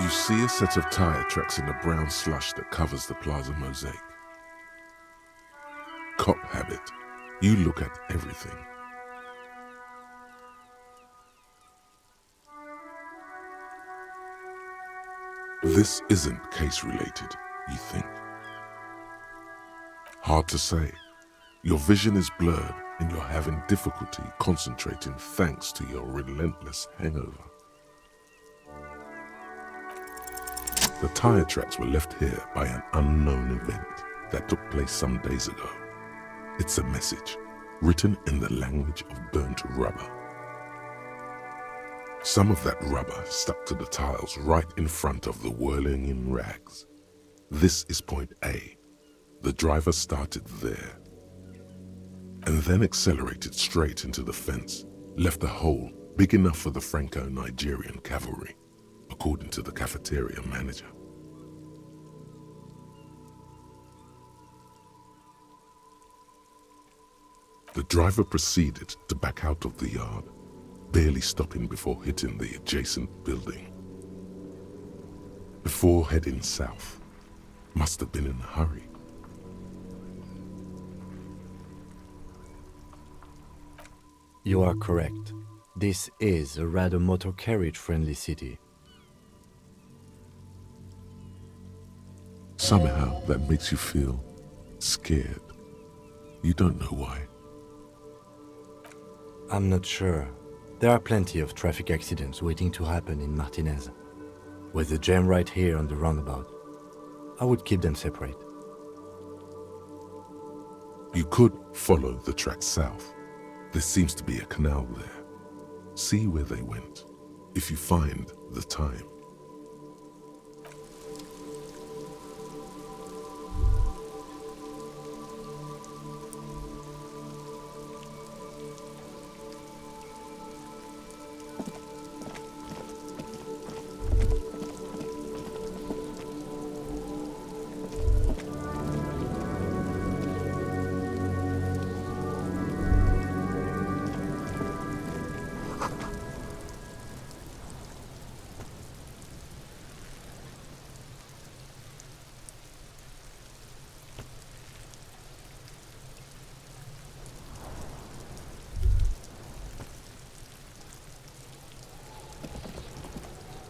You see a set of tire tracks in the brown slush that covers the plaza mosaic. Cop habit. You look at everything. This isn't case-related, you think. Hard to say. Your vision is blurred and you're having difficulty concentrating thanks to your relentless hangover. The tire tracks were left here by an unknown event that took place some days ago. It's a message, written in the language of burnt rubber. Some of that rubber stuck to the tiles right in front of the whirling in rags. This is point A. The driver started there and then accelerated straight into the fence, left a hole big enough for the Franco-Nigerian cavalry, according to the cafeteria manager. The driver proceeded to back out of the yard, barely stopping before hitting the adjacent building. Before heading south, must have been in a hurry. You are correct. This is a rather motor carriage-friendly city. Somehow that makes you feel scared. You don't know why. I'm not sure. There are plenty of traffic accidents waiting to happen in Martinez. With the jam right here on the roundabout, I would keep them separate. You could follow the track south. There seems to be a canal there. See where they went, if you find the time.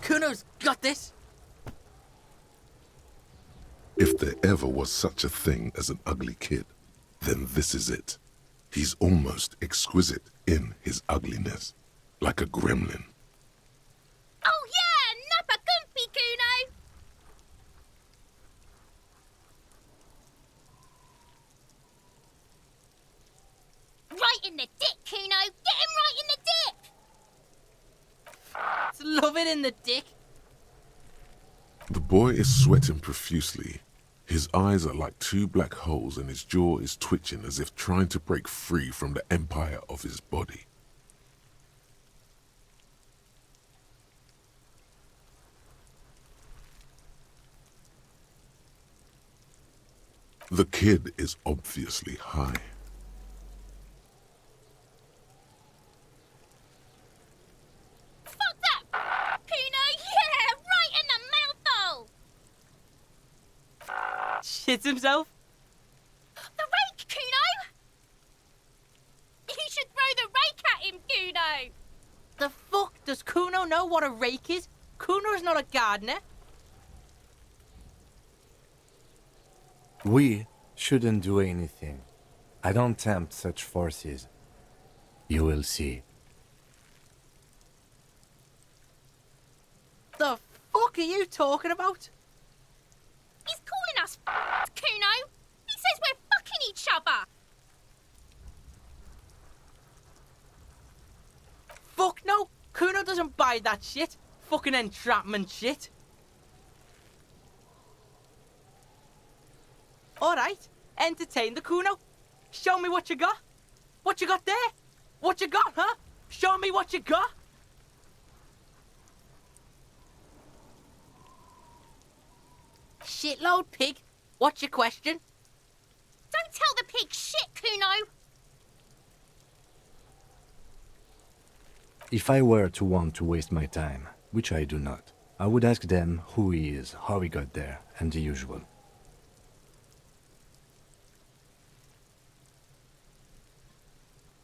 Kuno's got this! If there ever was such a thing as an ugly kid, then this is it. He's almost exquisite in his ugliness, like a gremlin. Oh yeah, Nappa Gumpy, Kuno! Right in the dick, Kuno! Get him right in the dick! Love it in the dick. The boy is sweating profusely. His eyes are like two black holes and his jaw is twitching as if trying to break free from the empire of his body. The kid is obviously high. Fuck that! Kuno, yeah! Right in the mouthhole! Shits himself. The rake, Kuno! You should throw the rake at him, Kuno! The fuck? Does Kuno know what a rake is? Kuno's not a gardener. We shouldn't do anything. I don't tempt such forces. You will see. The fuck are you talking about? He's calling us Kuno! He says we're fucking each other! Fuck no! Kuno doesn't buy that shit. Fucking entrapment shit. Alright, entertain the Kuno. Show me what you got. What you got there? What you got, huh? Show me what you got. Shitload pig. What's your question? Don't tell the pig shit, Kuno! If I were to want to waste my time, which I do not, I would ask them who he is, how he got there, and the usual.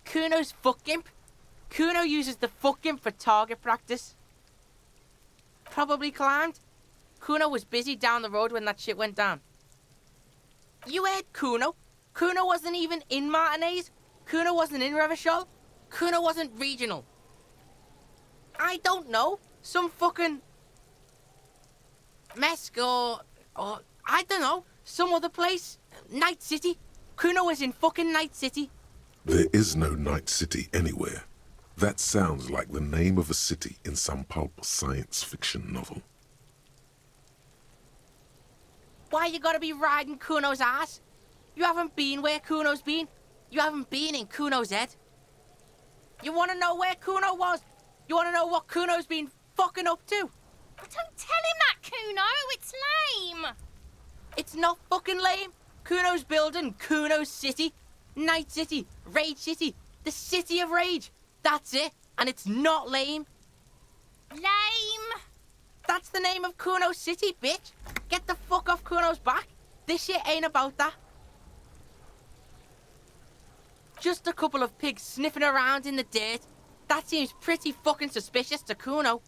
Kuno's fuck imp. Kuno uses the fuck imp for target practice. Probably climbed. Kuno was busy down the road when that shit went down. You heard Kuno. Kuno wasn't even in Martinez. Kuno wasn't in Revachol. Kuno wasn't regional. I don't know. Some fucking... Mesk or I don't know. Some other place. Night City. Kuno was in fucking Night City. There is no Night City anywhere. That sounds like the name of a city in some pulp science fiction novel. Why you gotta be riding Kuno's ass? You haven't been where Kuno's been. You haven't been in Kuno's head. You wanna know where Kuno was? You wanna know what Kuno's been fucking up to? Don't tell him that, Kuno. It's lame. It's not fucking lame. Kuno's building Kuno's City. Night City. Rage City. The City of Rage. That's it. And it's not lame. Lame. That's the name of Kuno's City, bitch. Get the fuck off Kuno's back. This shit ain't about that. Just a couple of pigs sniffing around in the dirt. That seems pretty fucking suspicious to Kuno.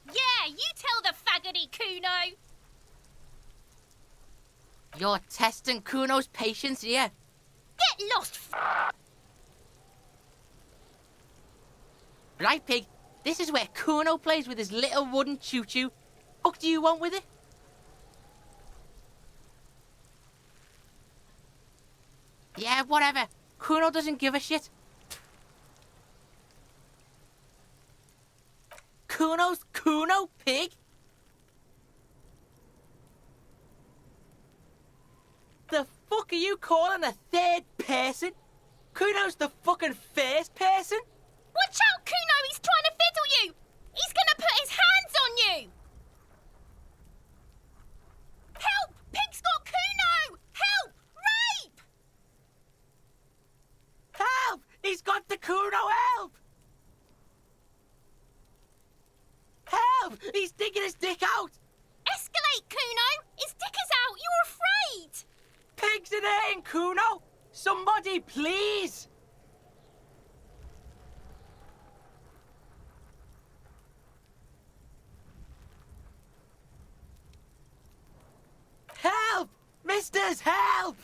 Yeah, you tell the faggoty, Kuno. You're testing Kuno's patience here. Get lost, Right, pig? This is where Kuno plays with his little wooden choo-choo. Fuck do you want with it? Yeah, whatever. Kuno doesn't give a shit. Kuno's Kuno, pig? The fuck are you calling a third person? Kuno's the fucking first person? Watch out, Kuno! He's trying to fiddle you! He's gonna put his hands on you! Help! Pig's got Kuno! Help! Rape! Help! He's got the Kuno, help! Help! He's digging his dick out! Escalate, Kuno! His dick is out! You're afraid! Pigs in here in Kuno! Somebody, please! Help! Misters, help!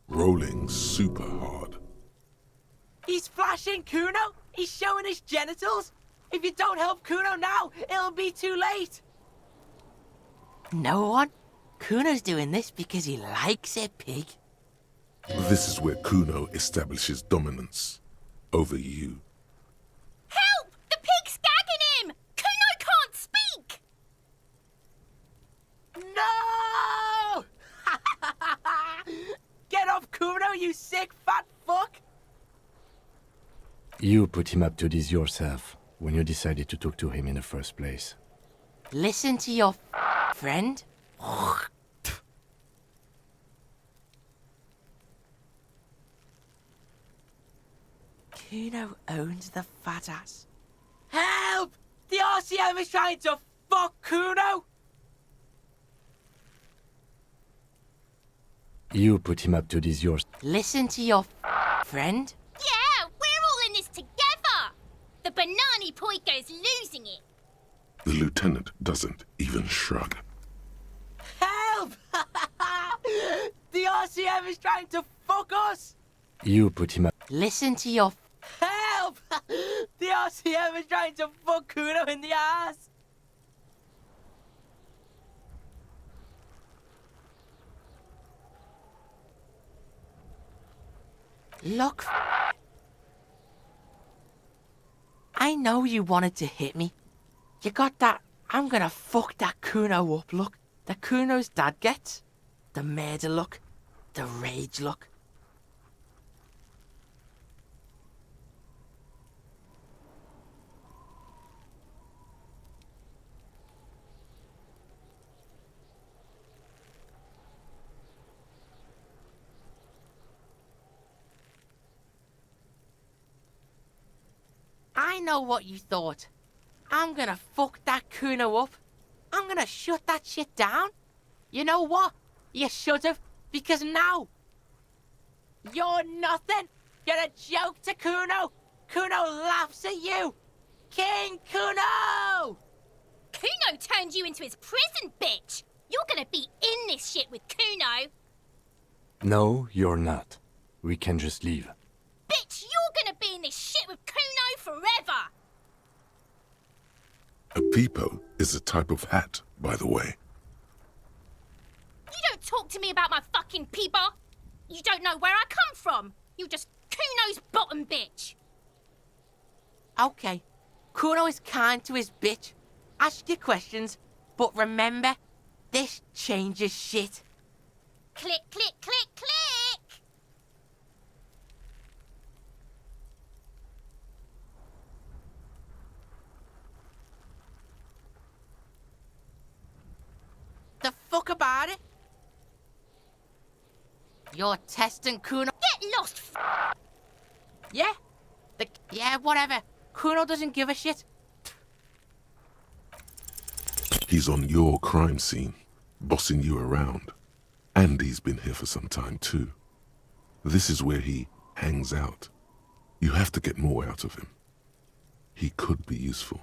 Rolling super hard. He's flashing Kuno! He's showing his genitals! If you don't help Kuno now, it'll be too late! No one? Kuno's doing this because he likes it, pig. This is where Kuno establishes dominance over you. Help! The pig's gagging him! Kuno can't speak! No! Get off Kuno, you sick fat fuck! You put him up to this yourself when you decided to talk to him in the first place. Listen to your friend. Kuno owns the fat ass. Help! The RCM is trying to fuck Kuno! You put him up to this yourself. Listen to your friend. Yeah, we're all in this together! The banana poiko's losing it. The lieutenant doesn't even shrug. Help! The RCM is trying to fuck us! You put him up. Listen to your... Help! The RCM is trying to fuck Kuno in the ass! Look... I know you wanted to hit me. You got that, I'm gonna fuck that Kuno up look. The Kuno's dad gets. The murder look. The rage look. know what you thought. I'm gonna fuck that Kuno up. I'm gonna shut that shit down. You know what? You should've, because now you're nothing. You're a joke to Kuno. Kuno laughs at you. King Kuno! Kuno turned you into his prison, bitch! You're gonna be in this shit with Kuno! No, you're not. We can just leave. Bitch, you're gonna be in this shit with Kuno forever! A peepo is a type of hat, by the way. You don't talk to me about my fucking peeper! You don't know where I come from! You're just Kuno's bottom bitch! Okay, Kuno is kind to his bitch. Ask your questions, but remember, this changes shit. Click, click, click, click! The fuck about it? You're testing Kuno. Get lost, Yeah? Yeah, whatever. Kuno doesn't give a shit. He's on your crime scene, bossing you around. And he's been here for some time too. This is where he hangs out. You have to get more out of him. He could be useful.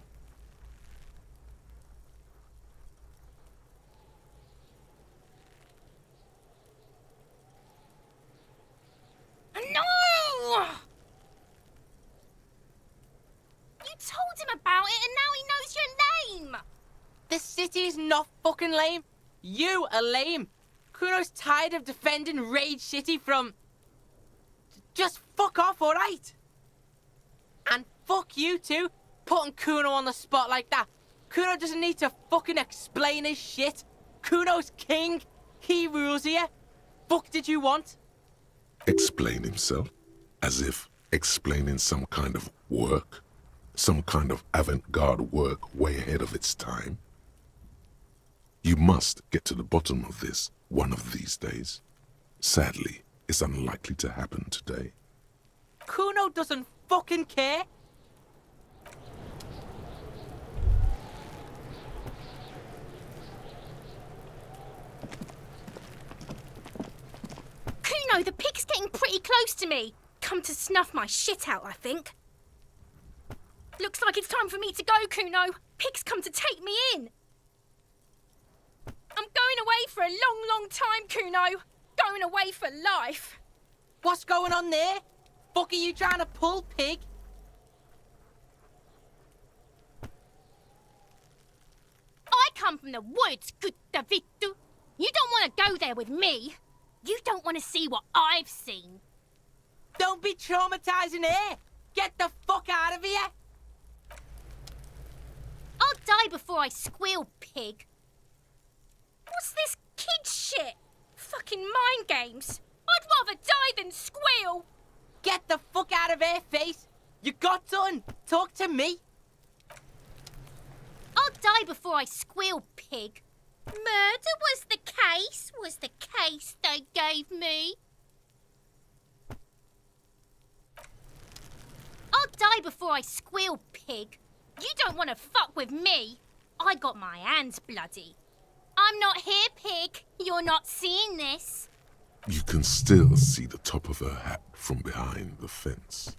No! You told him about it and now he knows you're lame! This city is not fucking lame. You are lame. Kuno's tired of defending Rage City from... Just fuck off, alright? And fuck you too, putting Kuno on the spot like that. Kuno doesn't need to fucking explain his shit. Kuno's king. He rules here. Fuck did you want? Explain himself? As if explaining some kind of work? Some kind of avant-garde work way ahead of its time? You must get to the bottom of this one of these days. Sadly, it's unlikely to happen today. Kuno doesn't fucking care. Kuno, the pig's getting pretty close to me. Come to snuff my shit out, I think. Looks like it's time for me to go, Kuno. Pig's come to take me in. I'm going away for a long, long time, Kuno. Going away for life. What's going on there? Fuck are you trying to pull, pig? I come from the woods, good Davidu. You don't want to go there with me. You don't want to see what I've seen. Don't be traumatizing here. Get the fuck out of here. I'll die before I squeal, pig. What's this kid shit? Fucking mind games. I'd rather die than squeal. Get the fuck out of here, face. You got done. Talk to me. I'll die before I squeal, pig. Murder was the case they gave me. I'll die before I squeal, pig. You don't want to fuck with me. I got my hands bloody. I'm not here, pig. You're not seeing this. You can still see the top of her hat from behind the fence.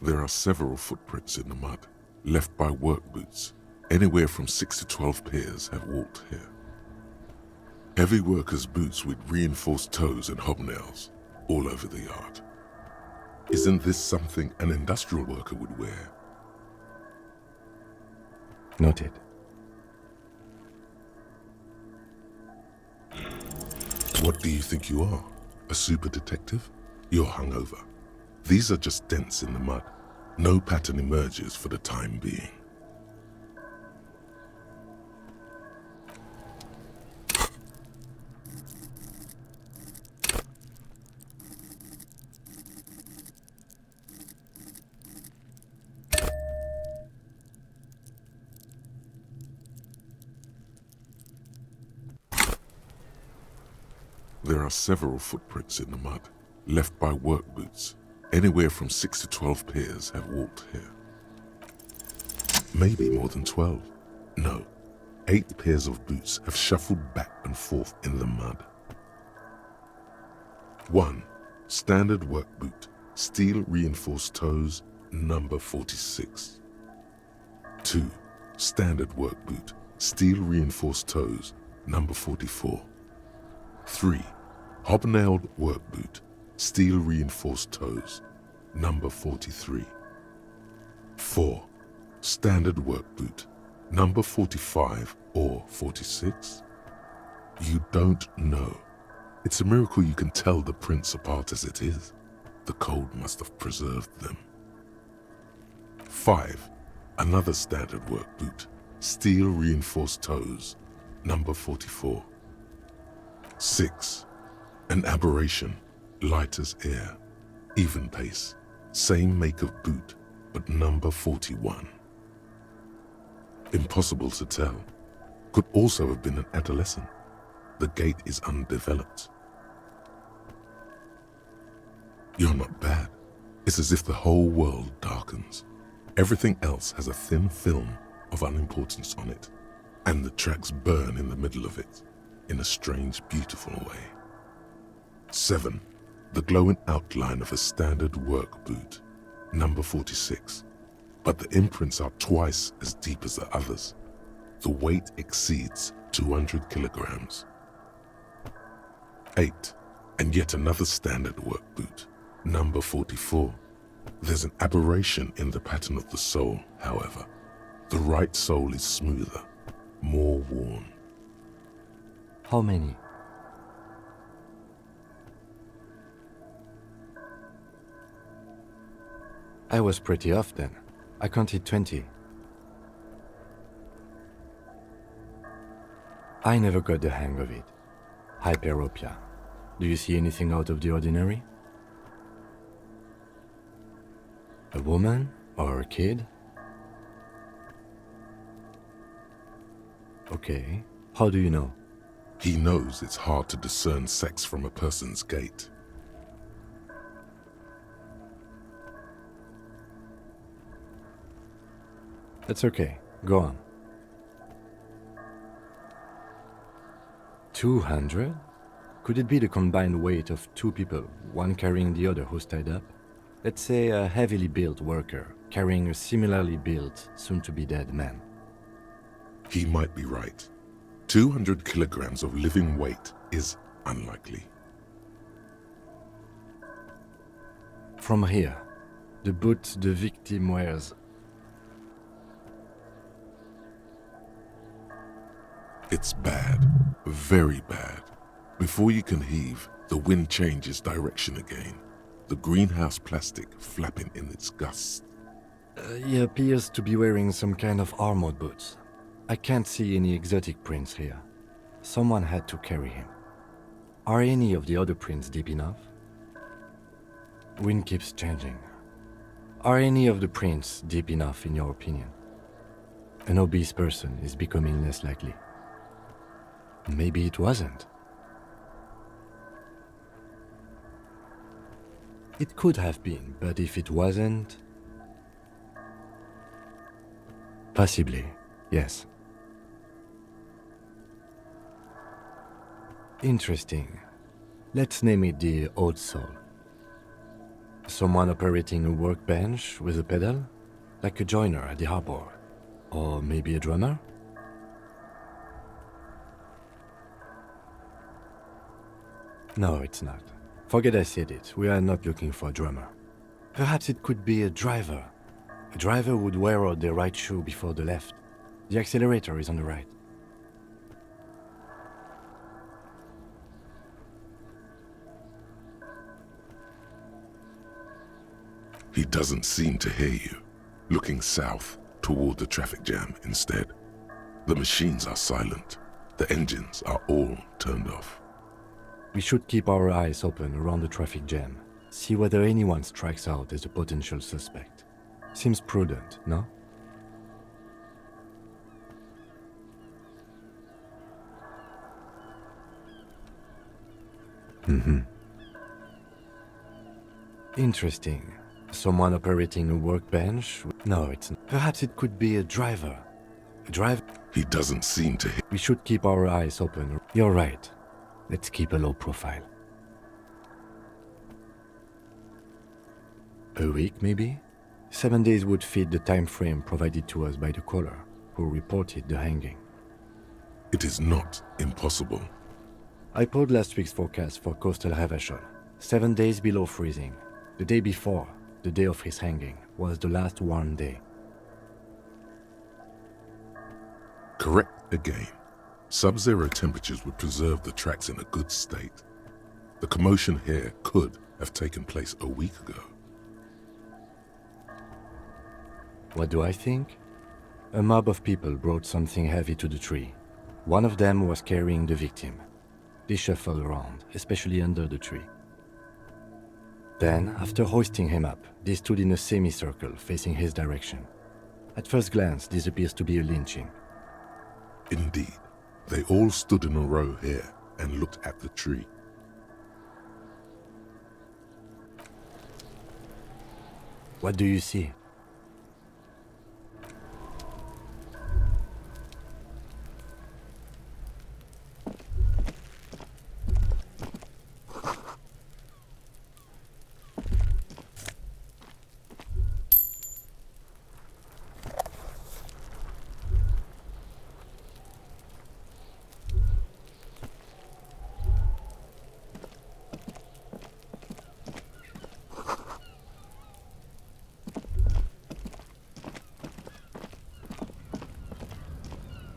There are several footprints in the mud, left by work boots. Anywhere from 6 to 12 pairs have walked here. Heavy workers' boots with reinforced toes and hobnails all over the yard. Isn't this something an industrial worker would wear? Noted. What do you think you are? A super detective? You're hungover. These are just dents in the mud. No pattern emerges for the time being. There are several footprints in the mud, left by work boots. Anywhere from 6 to 12 pairs have walked here. Maybe more than 12. No, 8 pairs of boots have shuffled back and forth in the mud. 1. Standard work boot, steel reinforced toes, number 46. 2. Standard work boot, steel reinforced toes, number 44. 3. Hobnailed work boot, steel reinforced toes, number 43. 4. Standard work boot, number 45 or 46? You don't know. It's a miracle you can tell the prints apart as it is. The cold must have preserved them. 5. Another standard work boot, steel reinforced toes, number 44. 6. An aberration, light as air, even pace, same make of boot, but number 41. Impossible to tell. Could also have been an adolescent. The gait is undeveloped. You're not bad. It's as if the whole world darkens. Everything else has a thin film of unimportance on it, and the tracks burn in the middle of it, in a strange, beautiful way. 7. The glowing outline of a standard work boot, number 46, but the imprints are twice as deep as the others. The weight exceeds 200 kilograms. 8. And yet another standard work boot, number 44. There's an aberration in the pattern of the sole, however. The right sole is smoother, more worn. How many? I was pretty off then. I counted 20. I never got the hang of it. Hyperopia. Do you see anything out of the ordinary? A woman or a kid? Okay. How do you know? He knows it's hard to discern sex from a person's gait. That's okay. Go on. 200? Could it be the combined weight of 2 people, one carrying the other who's tied up? Let's say a heavily built worker carrying a similarly built, soon-to-be-dead man. He might be right. 200 kilograms of living weight is unlikely. From here, the boot the victim wears. It's bad, very bad. Before you can heave, the wind changes direction again, the greenhouse plastic flapping in its gusts. He appears to be wearing some kind of armored boots. I can't see any exotic prints here. Someone had to carry him. Are any of the other prints deep enough? Wind keeps changing. Are any of the prints deep enough in your opinion? An obese person is becoming less likely. Maybe it wasn't. It could have been, but if it wasn't... Possibly, yes. Interesting. Let's name it the old soul. Someone operating a workbench with a pedal? Like a joiner at the harbor. Or maybe a drummer? No, it's not. Forget I said it. We are not looking for a drummer. Perhaps it could be a driver. A driver would wear out the right shoe before the left. The accelerator is on the right. He doesn't seem to hear you, looking south toward the traffic jam instead. The machines are silent. The engines are all turned off. We should keep our eyes open around the traffic jam. See whether anyone strikes out as a potential suspect. Seems prudent, no? Interesting. Someone operating a workbench? No, it's not. Perhaps it could be a driver. A driver? He doesn't seem to hit. We should keep our eyes open. You're right. Let's keep a low profile. A week, maybe? 7 days would fit the time frame provided to us by the caller, who reported the hanging. It is not impossible. I pulled last week's forecast for coastal Havashol. 7 days below freezing. The day before, the day of his hanging, was the last warm day. Correct again. Sub-zero temperatures would preserve the tracks in a good state. The commotion here could have taken place a week ago. What do I think? A mob of people brought something heavy to the tree. One of them was carrying the victim. They shuffled around, especially under the tree. Then, after hoisting him up, they stood in a semicircle facing his direction. At first glance, this appears to be a lynching. Indeed, they all stood in a row here and looked at the tree. What do you see?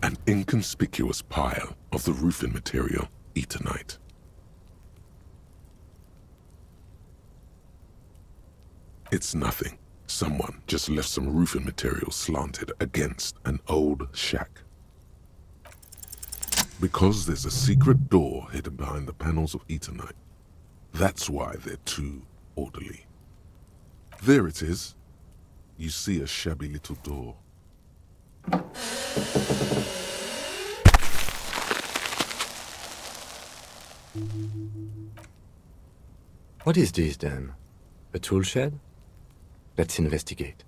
An inconspicuous pile of the roofing material, Eternite. It's nothing. Someone just left some roofing material slanted against an old shack. Because there's a secret door hidden behind the panels of Eternite. That's why they're too orderly. There it is. You see a shabby little door. What is this then? A tool shed? Let's investigate.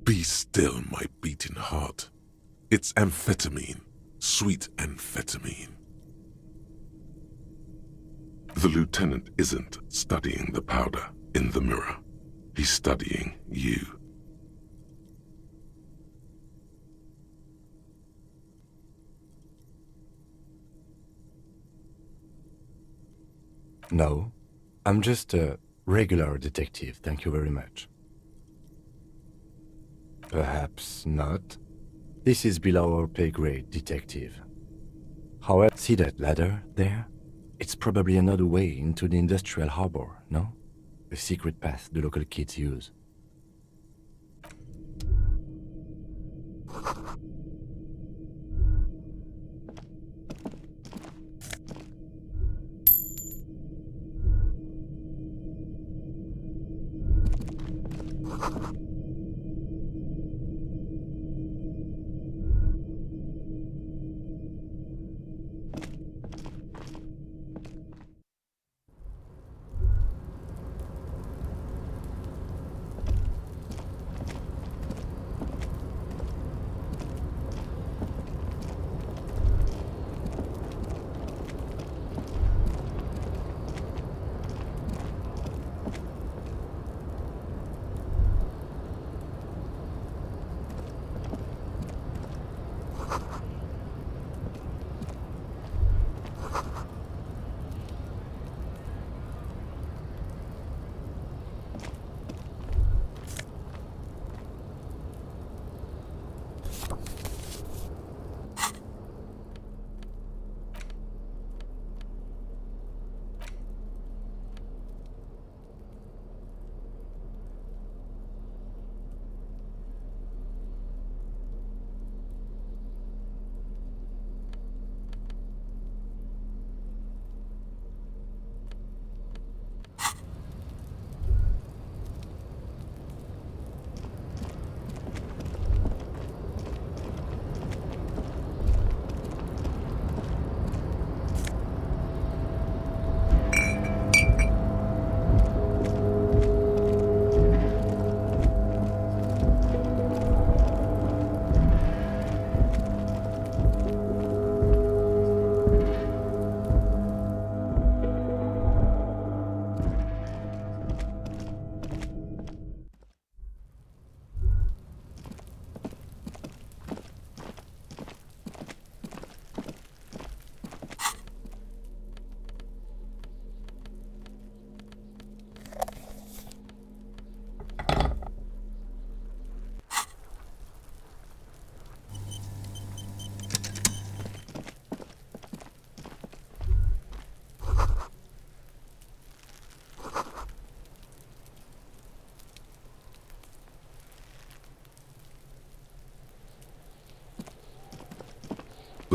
Be still, my beating heart. It's amphetamine, sweet amphetamine. The lieutenant isn't studying the powder in the mirror. He's studying you. No, I'm just a regular detective, thank you very much. Perhaps not. This is below our pay grade, detective. However, see that ladder there? It's probably another way into the industrial harbor, no? A secret path the local kids use.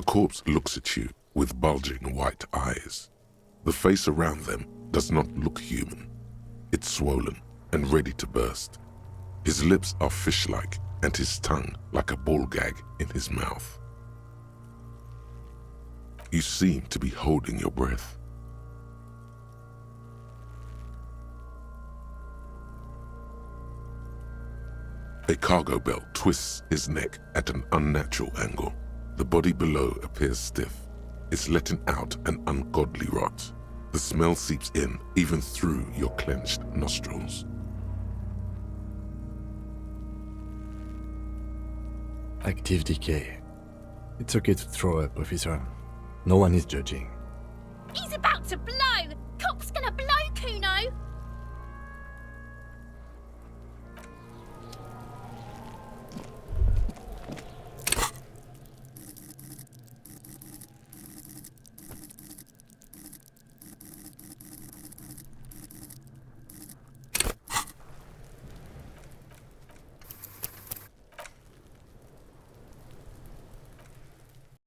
corpse looks at you with bulging white eyes. The face around them does not look human. It's swollen and ready to burst. His lips are fish-like and his tongue like a ball gag in his mouth. You seem to be holding your breath. A cargo belt twists his neck at an unnatural angle. The body below appears stiff. It's letting out an ungodly rot. The smell seeps in even through your clenched nostrils. Active decay. It's okay to throw up, officer. No one is judging. He's about to blow! Cop's gonna blow, Kuno!